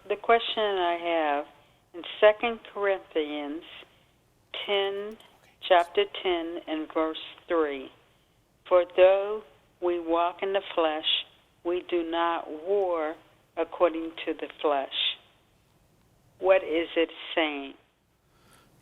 the question I have in 2 Corinthians 10, chapter 10 and verse 3, for though we walk in the flesh, we do not war according to the flesh. What is it saying?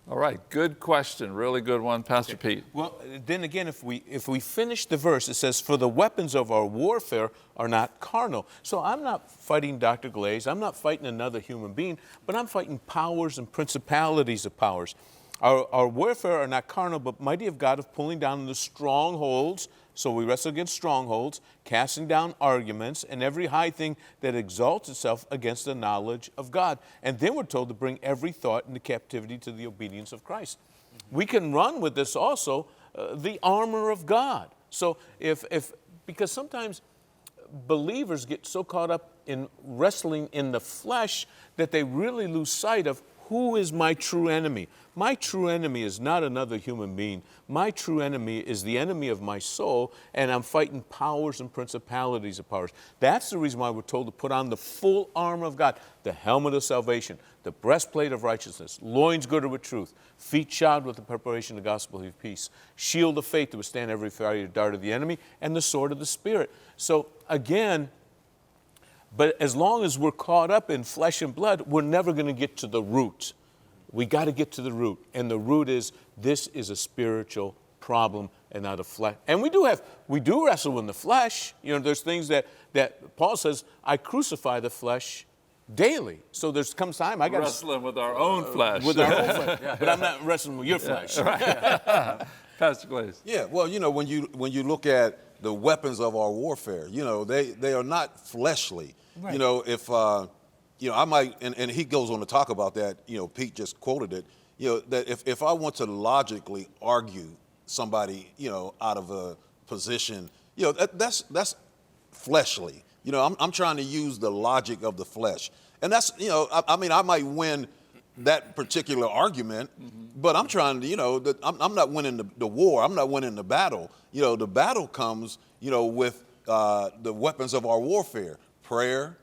All right, good question. Really good one, Pastor Pete. Well, then again, if we finish the verse, it says, for the weapons of our warfare are not carnal. So I'm not fighting Dr. Glaze. I'm not fighting another human being, but I'm fighting powers and principalities of powers. Our warfare are not carnal, but mighty of God of pulling down the strongholds. So we wrestle against strongholds, casting down arguments, and every high thing that exalts itself against the knowledge of God. And then we're told to bring every thought into captivity to the obedience of Christ. We can run with this also, the armor of God. So because sometimes believers get so caught up in wrestling in the flesh that they really lose sight of who is my true enemy. My true enemy is not another human being. My true enemy is the enemy of my soul, and I'm fighting powers and principalities of powers. That's the reason why we're told to put on the full armor of God, the helmet of salvation, the breastplate of righteousness, loins girded with truth, feet shod with the preparation of the gospel of peace, shield of faith to withstand every fiery dart of the enemy, and the sword of the Spirit. So again, but as long as we're caught up in flesh and blood, we're never going to get to the root. We got to get to the root. And the root is, this is a spiritual problem and not a flesh. And we do wrestle in the flesh. You know, there's things that Paul says, I crucify the flesh daily. So there's comes time I got wrestling with our own flesh. With our own flesh. Yeah. But I'm not wrestling with your flesh. Right. Pastor Glaze. Yeah, well, you know, when you look at the weapons of our warfare, you know, they are not fleshly. Right. You know, if you know, I might, and he goes on to talk about that. You know, Pete just quoted it. You know, that if I want to logically argue somebody, you know, out of a position, you know, that's fleshly. You know, I'm trying to use the logic of the flesh, and that's, you know, I mean, I might win that particular argument, but I'm trying to, you know, I'm not winning the war. I'm not winning the battle. You know, the battle comes, you know, with the weapons of our warfare: prayer,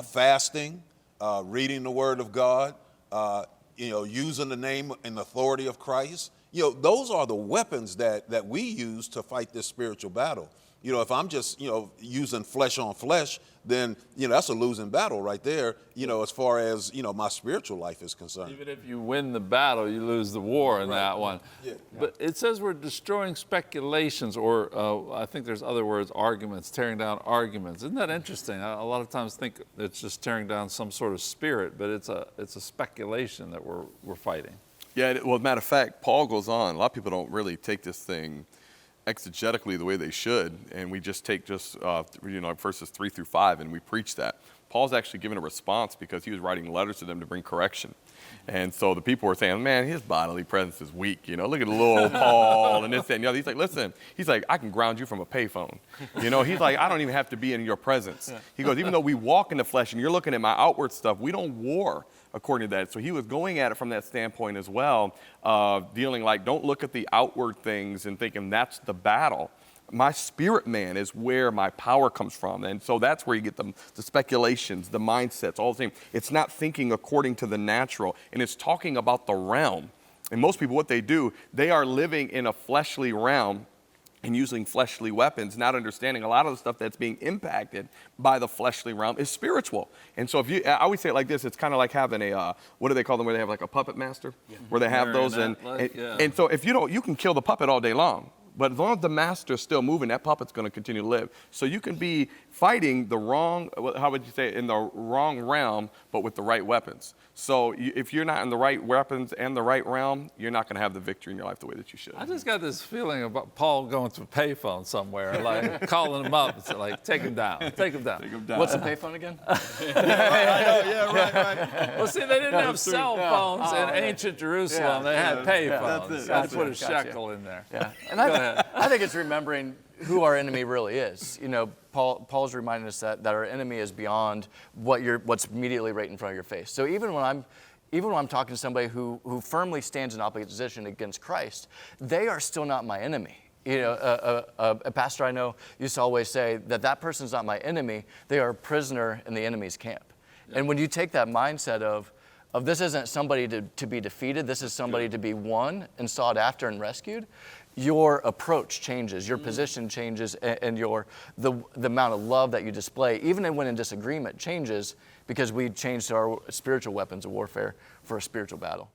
fasting, reading the Word of God, you know, using the name and authority of Christ. You know, those are the weapons that we use to fight this spiritual battle. You know, if I'm just, you know, using flesh on flesh, then, you know, that's a losing battle right there, you know, as far as, you know, my spiritual life is concerned. Even if you win the battle, you lose the war in that one. Yeah. But it says we're destroying speculations, or I think there's other words, arguments, tearing down arguments. Isn't that interesting? I a lot of times think it's just tearing down some sort of spirit, but it's a speculation that we're fighting. Yeah, well, as a matter of fact, Paul goes on. A lot of people don't really take this thing exegetically the way they should, and we just take you know, verses 3 through 5, and we preach that. Paul's actually given a response because he was writing letters to them to bring correction. And so the people were saying, man, his bodily presence is weak. You know, look at the little old Paul and this and the other. He's like, listen, he's like, I can ground you from a payphone. You know, he's like, I don't even have to be in your presence. He goes, even though we walk in the flesh and you're looking at my outward stuff, we don't war according to that. So he was going at it from that standpoint as well, dealing like, don't look at the outward things and thinking that's the battle. My spirit man is where my power comes from. And so that's where you get the speculations, the mindsets, all the same. It's not thinking according to the natural, and it's talking about the realm. And most people, what they do, they are living in a fleshly realm and using fleshly weapons, not understanding a lot of the stuff that's being impacted by the fleshly realm is spiritual. And so I always say it like this, it's kind of like having a, what do they call them, where they have like a puppet master? Yeah. Where they have those, and so if you can kill the puppet all day long, but as long as the master's still moving, that puppet's going to continue to live. So you can be fighting the wrong, how would you say it, in the wrong realm, but with the right weapons. So if you're not in the right weapons and the right realm, you're not going to have the victory in your life the way that you should. I just got this feeling about Paul going to a payphone somewhere, like calling him up and say, like, take him down, take him down. Take him down. What's a payphone again? Right. Well, see, they didn't have cell phones in ancient Jerusalem. They had payphones. They put a shekel in there. Yeah. And I think it's remembering who our enemy really is. You know, Paul's reminding us that our enemy is beyond what's immediately right in front of your face. So even when I'm talking to somebody who firmly stands in opposition against Christ, they are still not my enemy. You know, a pastor I know used to always say that person's not my enemy. They are a prisoner in the enemy's camp. And when you take that mindset of this isn't somebody to be defeated, this is somebody to be won and sought after and rescued, your approach changes, your position changes, and the amount of love that you display, even when in disagreement, changes because we changed our spiritual weapons of warfare for a spiritual battle.